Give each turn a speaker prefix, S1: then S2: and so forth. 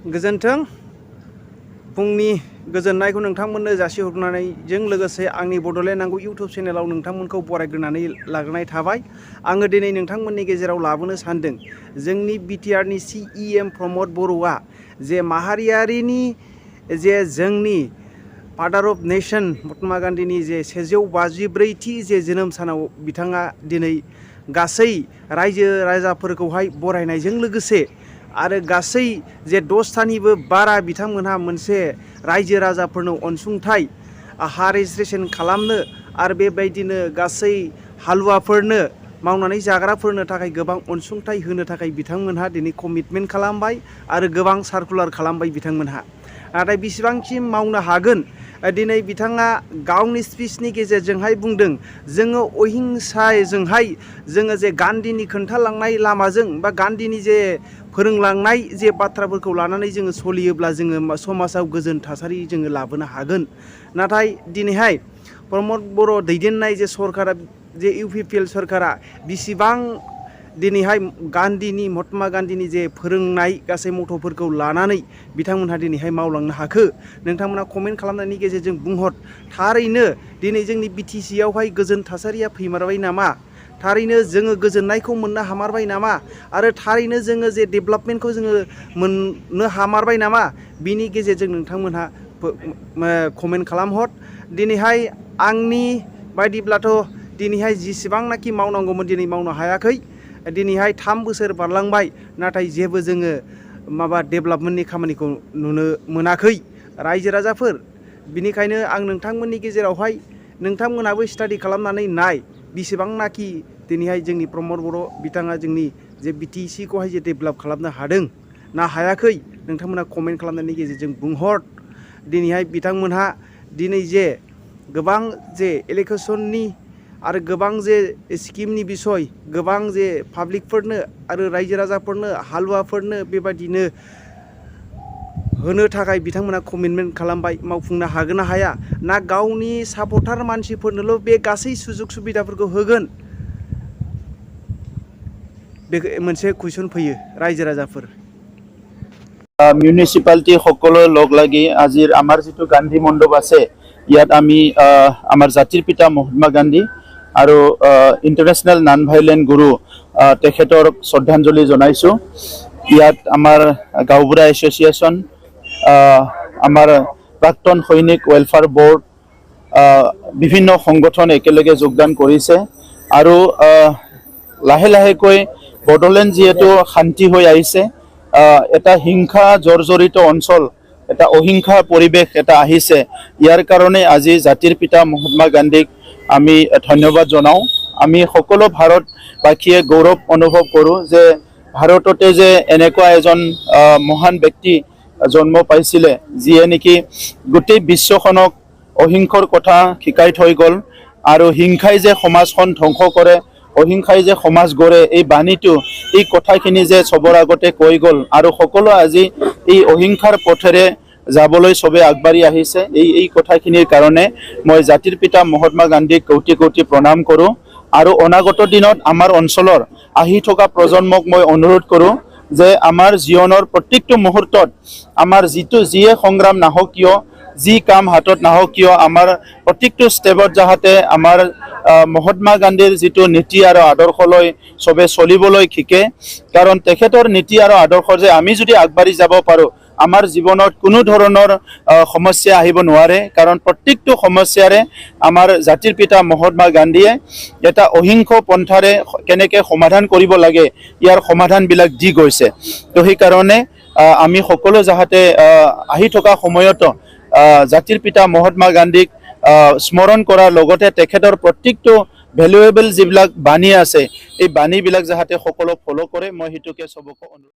S1: गोजोन्थों फुंनि गोजोननायखौ नोंथांमोननो जासिहरनायजों लोगोसे आंनि बड'लेण्ड नांगौ इउट्युब चेनेलाव नोंथांमोनखौ बरायग्रोनानै लाग्रोनाय थाबाय। आङो दिनै नोंथांमोननि गेजेराव लाबोनो सानदों जोंनि BTR नि CEM प्रमद बर'आ जे माहारियारिनि जे जोंनि फादार अफ नेशन महात्मा गान्धीनि जे 154थि जे जोनोम सानाव बिथाङा दिनै गासै रायजो राजाफोरखौहाय बरायनायजों लोगोसे आरो गासै जे 10थानिबो बारा बिथांमोनहा मोनसे रायजो राजाफोरनो अनसुंथाइ हा रेजिस्ट्रेसन खालामनो आरो बेबायदिनो गासै हालुवाफोरनो मावनानै जाग्राफोरनो थाखाय गोबां अनसुंथाइ होनो थाखाय बिथांमोनहा दिनै कमिटमेन्ट खालामबाय आरो गोबां सार्कुलार खालामबाय बिथांमोनहा। नाथाय बेसेबांसिम मावनो हागोन दिनै बिथाङा गावनि स्पिचनि गेजेरजोंहाय बुंदों जोङो अहिंसाजोंहाय जोङो जे गान्धीनि खोन्थालांनाय लामाजों बा गान्धीनि जे फोरोंलांनाय जे बाथ्राफोरखौ लानानै जोङो सोलियोब्ला जोङो समाजाव गोजोन थासारि जोङो लाबोनो हागोन। नाथाय दिनैहाय प्रमद बर' दैदेननाय जे सरकारा जे UPPL सरकारा बिसिबां दिनैहाय गान्धीनि महात्मा गान्धीनि जे फोरोंनाय गासै मथ'फोरखौ लानानै बिथांमोनहा दिनैहाय मावलांनो हाखो नोंथांमोना कमेन्ट खालामनायनि गेजेरजों बुंहर। थारैनो दिनै जोंनि BTC आवहाय गोजोन थासारिया फैमारबाय नामा? थारैनो जोङो गोजोननायखौ मोननो हामारबाय नामा? आरो थारैनो जोङो जे डेभेलपमेन्टखौ जोङो मोननो हामारबाय नामा? बिनि गेजेरजों नोंथांमोनहा कमेन्ट खालामहर। दिनैहाय आंनि बायदिब्लाथ' दिनैहाय जेसेबांनाखि मावनांगौमोन दिनै मावनो हायाखै। दिनैहाय 3 बोसोर बारलांबाय नाथाय जेबो जोङो डेभेलपमेन्टनि खामानिखौ नुनो मोनाखै रायजो राजाफोर। बिनिखायनो आं नोंथांमोननि गेजेरावहाय नोंथांमोनाबो स्टाडि खालामनानै नाय बिसिबांनाखि दिनैहाय जोंनि प्रमद बर' बिथाङा जोंनि जे BTC खौहाय जे डेभेलप खालामनो हादों ना हायाखै नोंथांमोना कमेन्ट खालामनायनि गेजेरजों बुंहर। दिनैहाय बिथांमोनहा दिनै जे गोबां जे इलेक्सननि आरो गोबां जे स्किमनि बिसय गोबां जे पाब्लिकफोरनो आरो रायजो राजाफोरनो हालुवाफोरनो बेबायदिनो होनो थाखाय बिथांमोना कमिटमेन्ट खालामबाय। मावफुंनो हागोन ना हाया ना गावनि सापर्टार मानसिफोरनोल' बे गासै सुजुग सुबिदाफोरखौ होगोन बे मोनसे कुइसन फैयो रायजो राजाफोर।
S2: মিউনিচিপালিটি সকলো লগ লাগি আজিৰ আমাৰ যিটো গান্ধী মণ্ডপ আছে ইয়াত আমি আমাৰ জাতিৰ পিতা মহাত্মা গান্ধী আৰু ইণ্টাৰনেশ্যনেল নন ভাইলেণ্ট গুৰু তেখেতৰ শ্ৰদ্ধাঞ্জলি জনাইছোঁ। ইয়াত আমাৰ গাঁওবুঢ়া এছ'চিয়েশ্যন আমাৰ প্ৰাক্তন সৈনিক ৱেলফেয়াৰ বোৰ্ড বিভিন্ন সংগঠন একেলগে যোগদান কৰিছে আৰু লাহে লাহেকৈ বড়োলেণ্ড যিহেতু শান্তি হৈ আহিছে এটা হিংসা জৰ্জৰিত অঞ্চল এটা অহিংসা পৰিৱেশ এটা আহিছে। ইয়াৰ কাৰণে আজি জাতিৰ পিতা মহাত্মা গান্ধীক আমি ধন্যবাদ জনাওঁ। আমি সকলো ভাৰতবাসীয়ে গৌৰৱ অনুভৱ কৰোঁ যে ভাৰততে যে এনেকুৱা এজন মহান ব্যক্তি জন্ম পাইছিলে যিয়ে নেকি গোটেই বিশ্বখনক অহিংসাৰ কথা শিকাই থৈ গ'ল আৰু হিংসাই যে সমাজখন ধ্বংস কৰে অহিংসাই যে সমাজ গঢ়ে এই বাণীটো এই কথাখিনি যে চবৰ আগতে কৈ গ'ল আৰু সকলো আজি এই অহিংসাৰ পথেৰে যাবলৈ চবে আগবাঢ়ি আহিছে। এই কথাখিনিৰ কাৰণে মই জাতিৰ পিতা মহাত্মা গান্ধীক কোটি কোটি প্ৰণাম কৰোঁ আৰু অনাগত দিনত আমাৰ অঞ্চলৰ আহি থকা প্ৰজন্মক মই অনুৰোধ কৰোঁ যে আমাৰ জীৱনৰ প্ৰত্যেকটো মুহূৰ্তত আমাৰ যিয়ে সংগ্ৰাম নাহক কিয় যি কাম হাতত নাহক কিয় আমাৰ প্ৰত্যেকটো ষ্টেপত যাতে আমাৰ মহাত্মা গান্ধীৰ যিটো নীতি আৰু আদৰ্শলৈ চবে চলিবলৈ শিকে। কাৰণ তেখেতৰ নীতি আৰু আদৰ্শ যে আমি যদি আগবাঢ়ি যাব পাৰোঁ আমাৰ জীৱনত কোনো ধৰণৰ সমস্যা আহিব নোৱাৰে। কাৰণ প্ৰত্যেকটো সমস্যাৰে আমাৰ জাতিৰ পিতা মহাত্মা গান্ধীয়ে এটা অহিংস পন্থাৰে কেনেকৈ সমাধান কৰিব লাগে ইয়াৰ সমাধানবিলাক দি গৈছে। তো সেইকাৰণে আমি সকলো যাতে আহি থকা সময়তো জাতিৰ পিতা মহাত্মা গান্ধীক স্মৰণ কৰাৰ লগতে তেখেতৰ প্ৰত্যেকটো ভেলুৱেবল যিবিলাক বাণী আছে এই বাণীবিলাক যাতে সকলো ফ'ল' কৰে মই সেইটোকে চবকে অনুৰোধ